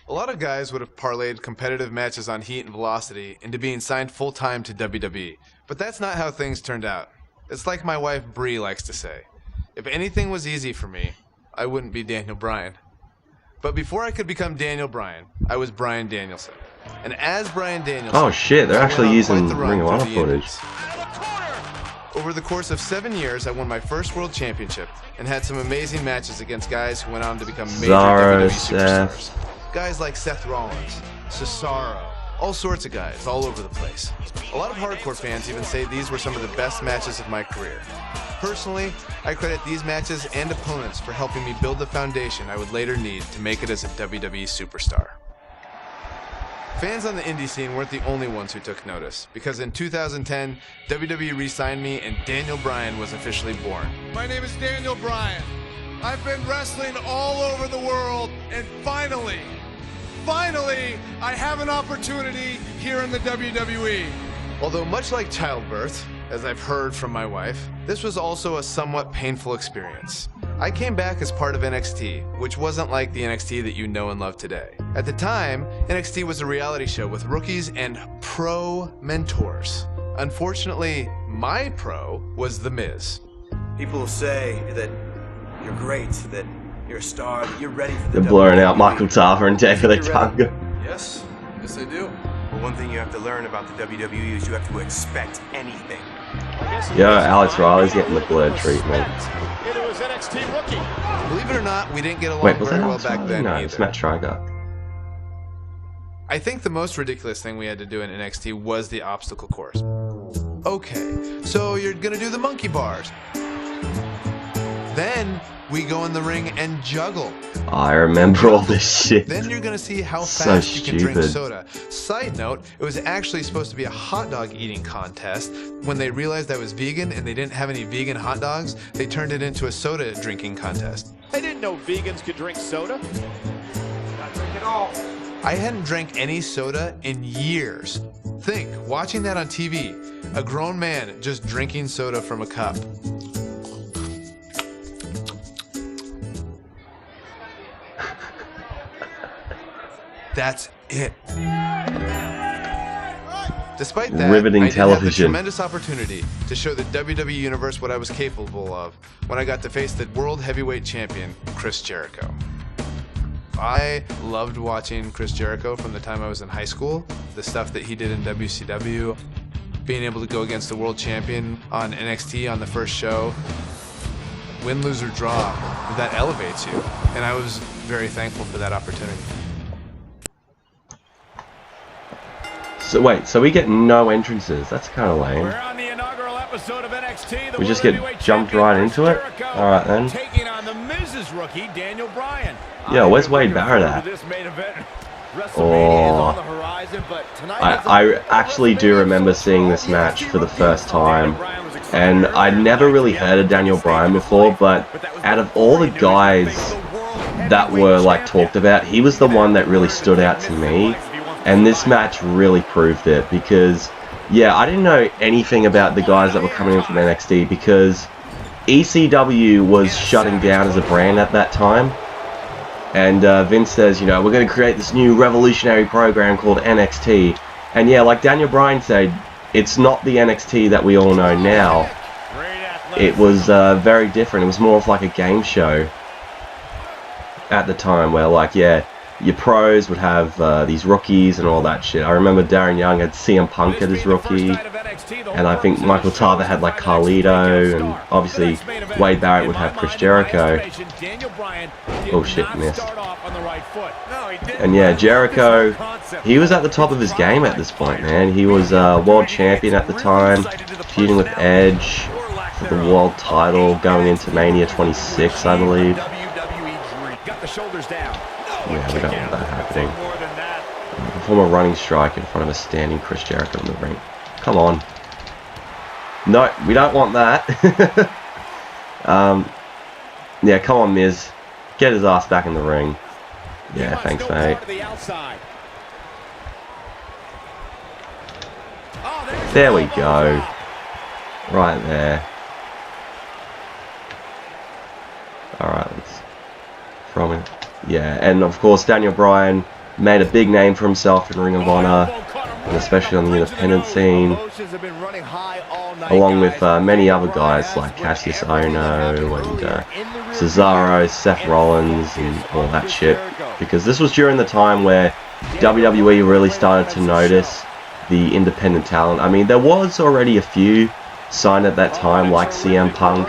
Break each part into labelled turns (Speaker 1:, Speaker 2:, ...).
Speaker 1: A lot of guys would have parlayed competitive matches on heat and velocity into being signed full-time to WWE, but that's not how things turned out. It's like my wife Bree likes to say, if anything was easy for me, I wouldn't be Daniel Bryan. But before I could become Daniel Bryan, I was Bryan Danielson. And as Bryan Danielson...
Speaker 2: Oh shit, they're actually using Ring of Honor footage.
Speaker 1: Over the course of 7 years, I won my first world championship and had some amazing matches against guys who went on to become major WWE superstars. Guys like Seth Rollins, Cesaro, all sorts of guys all over the place. A lot of hardcore fans even say these were some of the best matches of my career. Personally, I credit these matches and opponents for helping me build the foundation I would later need to make it as a WWE superstar. Fans on the indie scene weren't the only ones who took notice, because in 2010, WWE re-signed me and Daniel Bryan was officially born.
Speaker 3: My name is Daniel Bryan. I've been wrestling all over the world, and finally, I have an opportunity here in the WWE.
Speaker 1: Although much like childbirth, as I've heard from my wife, this was also a somewhat painful experience. I came back as part of NXT, which wasn't like the NXT that you know and love today. At the time, NXT was a reality show with rookies and pro mentors. Unfortunately, my pro was The Miz.
Speaker 4: People will say that you're great, that you're a star, that you're ready for the
Speaker 2: They're blurring out Michael Tarver and David Otunga.
Speaker 4: Yes I do. But one thing you have to learn about the WWE is you have to expect anything.
Speaker 2: Yo, Alex Riley's getting the blurred treatment.
Speaker 1: Believe it or not, we didn't get along
Speaker 2: Wait, was
Speaker 1: very
Speaker 2: that
Speaker 1: well
Speaker 2: Alex
Speaker 1: back
Speaker 2: Riley?
Speaker 1: then
Speaker 2: No,
Speaker 1: either.
Speaker 2: it's Matt Triger.
Speaker 1: I think the most ridiculous thing we had to do in NXT was the obstacle course. Okay, so you're gonna do the monkey bars. Then we go in the ring and juggle.
Speaker 2: I remember all this shit.
Speaker 1: Then you're gonna see how
Speaker 2: So
Speaker 1: fast you can drink
Speaker 2: stupid.
Speaker 1: soda. Side note, it was actually supposed to be a hot dog eating contest. When they realized I was vegan and they didn't have any vegan hot dogs, they turned it into a soda drinking contest.
Speaker 5: I didn't know vegans could drink soda.
Speaker 4: Not drink at all.
Speaker 1: I hadn't drank any soda in years. Think, watching that on TV, a grown man just drinking soda from a cup. That's it. Despite that,
Speaker 2: Riveting
Speaker 1: I did have the
Speaker 2: television.
Speaker 1: tremendous opportunity to show the WWE Universe what I was capable of when I got to face the World Heavyweight Champion, Chris Jericho. I loved watching Chris Jericho from the time I was in high school, the stuff that he did in WCW, being able to go against the World Champion on NXT on the first show. Win, lose, or draw, that elevates you, and I was very thankful for that opportunity.
Speaker 2: So wait, so we get no entrances. That's kind of lame.
Speaker 5: We're on the inaugural episode of NXT. The
Speaker 2: We just
Speaker 5: World
Speaker 2: get
Speaker 5: Heavyweight
Speaker 2: jumped
Speaker 5: Champion
Speaker 2: right
Speaker 5: Chris
Speaker 2: into it?
Speaker 5: Jericho
Speaker 2: Alright then.
Speaker 5: Taking on the Miz's rookie, Daniel Bryan.
Speaker 2: Yo, where's Wade Barrett at?
Speaker 5: This main event.
Speaker 2: Oh.
Speaker 5: WrestleMania is on the horizon, but tonight
Speaker 2: I actually do remember seeing this match for the first time, and I'd never really heard of Daniel Bryan before, but out of all the guys that were like talked about, he was the one that really stood out to me, and this match really proved it, because yeah, I didn't know anything about the guys that were coming in from NXT, because ECW was shutting down as a brand at that time. And Vince says, you know, we're going to create this new revolutionary program called NXT. And yeah, like Daniel Bryan said, it's not the NXT that we all know now. It was very different. It was more of like a game show at the time where, like, yeah, your pros would have these rookies and all that shit. I remember Darren Young had CM Punk as his rookie. And I think Michael Tarver had like Carlito, and obviously Wade Barrett would have Chris Jericho. Oh shit, missed. And yeah, Jericho, he was at the top of his game at this point, man. He was world champion at the time, feuding with Edge for the world title going into Mania 26, I believe. Yeah, we don't want that happening. Perform a running strike in front of a standing Chris Jericho in the ring. Come on. No, we don't want that. Yeah, come on, Miz. Get his ass back in the ring. Yeah, thanks, mate. There we go. Right there. Alright, let's throw him in. Yeah, and of course Daniel Bryan made a big name for himself in Ring of Honor, and especially on the independent scene, along with many other guys like Cassius Ohno and Cesaro, Seth Rollins, and all that shit. Because this was during the time where WWE really started to notice the independent talent. I mean, there was already a few signed at that time, like CM Punk,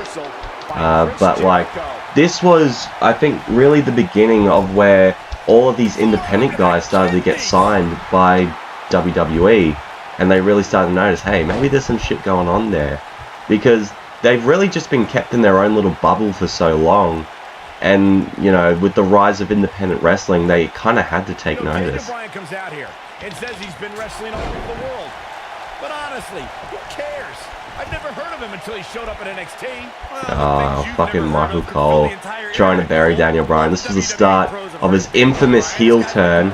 Speaker 2: but like this was, I think, really the beginning of where all of these independent guys started to get signed by WWE, and they really started to notice, hey, maybe there's some shit going on there, because they've really just been kept in their own little bubble for so long. And, you know, with the rise of independent wrestling, they kind of had to take notice.
Speaker 5: Bryan comes out here and says he's been wrestling all over the world. But honestly, who cares? I've never heard of him until he showed up at NXT.
Speaker 2: Oh, fucking Michael Cole trying to bury Daniel Bryan. This was the start of his infamous heel turn,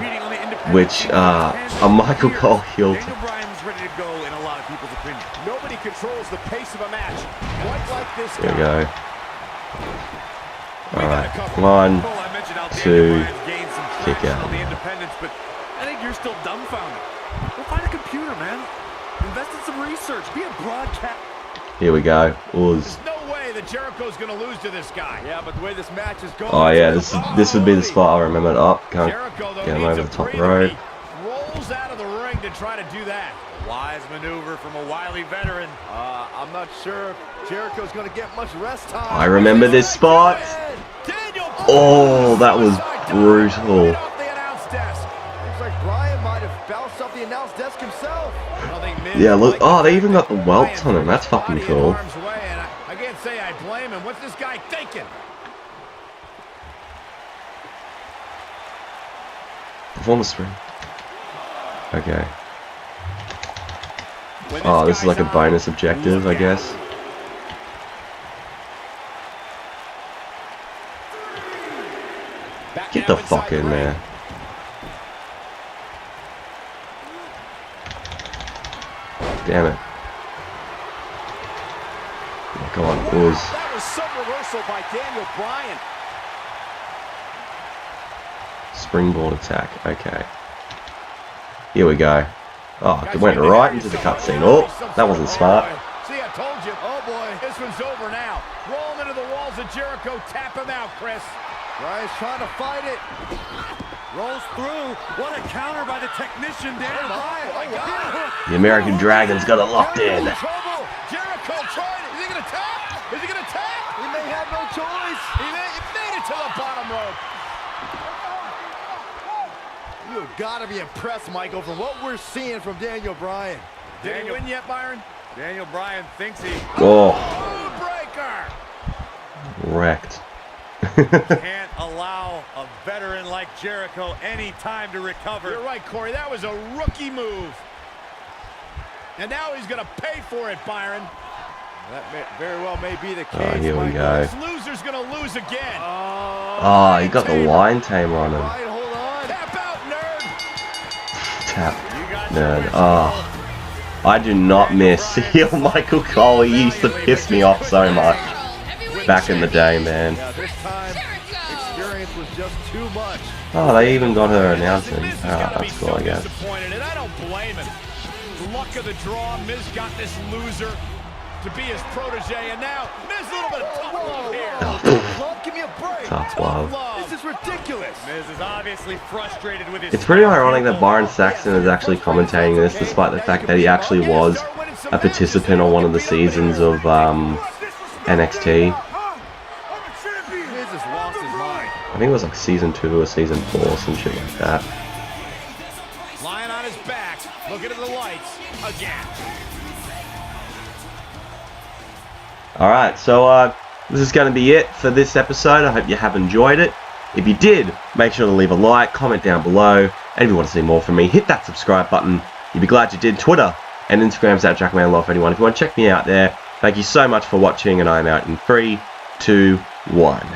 Speaker 2: which, a Michael Cole heel turn.
Speaker 5: Nobody controls the pace of a match quite like this guy.
Speaker 2: Here we go. Alright, 1, 2, kick out.
Speaker 6: I think you're still dumbfounded. Go find a computer, man. Invest in some research. Be a broadcast.
Speaker 2: Here we go. Uz.
Speaker 5: There's no way that Jericho's going to lose to this guy. Yeah, but the way this match is going.
Speaker 2: Oh yeah, this would be the spot I remembered. Up, can't get him over the top rope.
Speaker 5: Rolls out of the ring to try to do that. Wise maneuver from a wily veteran. I'm not sure if Jericho's going to get much rest time.
Speaker 2: I remember this spot. Oh, that was brutal.
Speaker 5: Looks like Bryan might have bounced off the announce desk himself.
Speaker 2: Yeah, look. Oh, they even got the welts on him. That's fucking cool.
Speaker 5: I can't say I blame him. What's this guy thinking?
Speaker 2: Performance spring. Okay. Oh, this is like a bonus objective, I guess. Get the fuck in there. Damn it. Oh, come on, Uz.
Speaker 5: That was some reversal by Daniel Bryan.
Speaker 2: Springboard attack, okay. Here we go. Oh, it went right into the cutscene. Oh, that wasn't smart.
Speaker 5: See, I told you. Oh boy, this one's over now. Roll him into the walls of Jericho. Tap him out, Chris. Bryan's trying to fight it.
Speaker 6: Rolls through. What a counter by the technician, Daniel Bryan.
Speaker 5: Oh my God.
Speaker 2: The American Dragon's got it locked in.
Speaker 5: Jericho tried it. Is he going to tap? Is he going to tap? He may have no choice. He made it to the bottom rope. You've got to be impressed, Michael, from what we're seeing from Daniel Bryan. Did he win yet, Byron? Daniel Bryan thinks he...
Speaker 2: Oh.
Speaker 5: Breaker!
Speaker 2: Wrecked.
Speaker 5: Can't allow a veteran like Jericho any time to recover. You're right, Corey. That was a rookie move. And now he's going to pay for it, Byron. That very well may be the case.
Speaker 2: Oh, here we go.
Speaker 5: This loser's going to lose again.
Speaker 2: Oh, he got the line tamer on him.
Speaker 5: Right, hold on. Tap out, nerd.
Speaker 2: Tap. Nerd. Oh. I do not miss heel Michael Cole. He used to piss me off so much back in the day, man.
Speaker 5: This time, experience was just too much.
Speaker 2: Oh, they even got her announcing. Alright, that's cool, I guess.
Speaker 5: And I don't blame him. Luck of the draw, Miz got this loser to be his protege, and now Miz a little bit of tough love here. Give me a break.
Speaker 2: Tough love.
Speaker 5: This is ridiculous. Miz is obviously frustrated with his.
Speaker 2: It's pretty ironic that Byron Saxton is actually commentating this, despite the fact that he actually was a participant on one of the seasons of NXT. I think it was like season 2 or season 4, some shit like that.
Speaker 5: Lying on his back, looking at the lights again.
Speaker 2: Alright, so this is going to be it for this episode. I hope you have enjoyed it. If you did, make sure to leave a like, comment down below, and if you want to see more from me, hit that subscribe button. You'd be glad you did. Twitter and Instagram's at JackmanLove81. If you want to check me out there, thank you so much for watching, and I'm out in 3, 2, 1.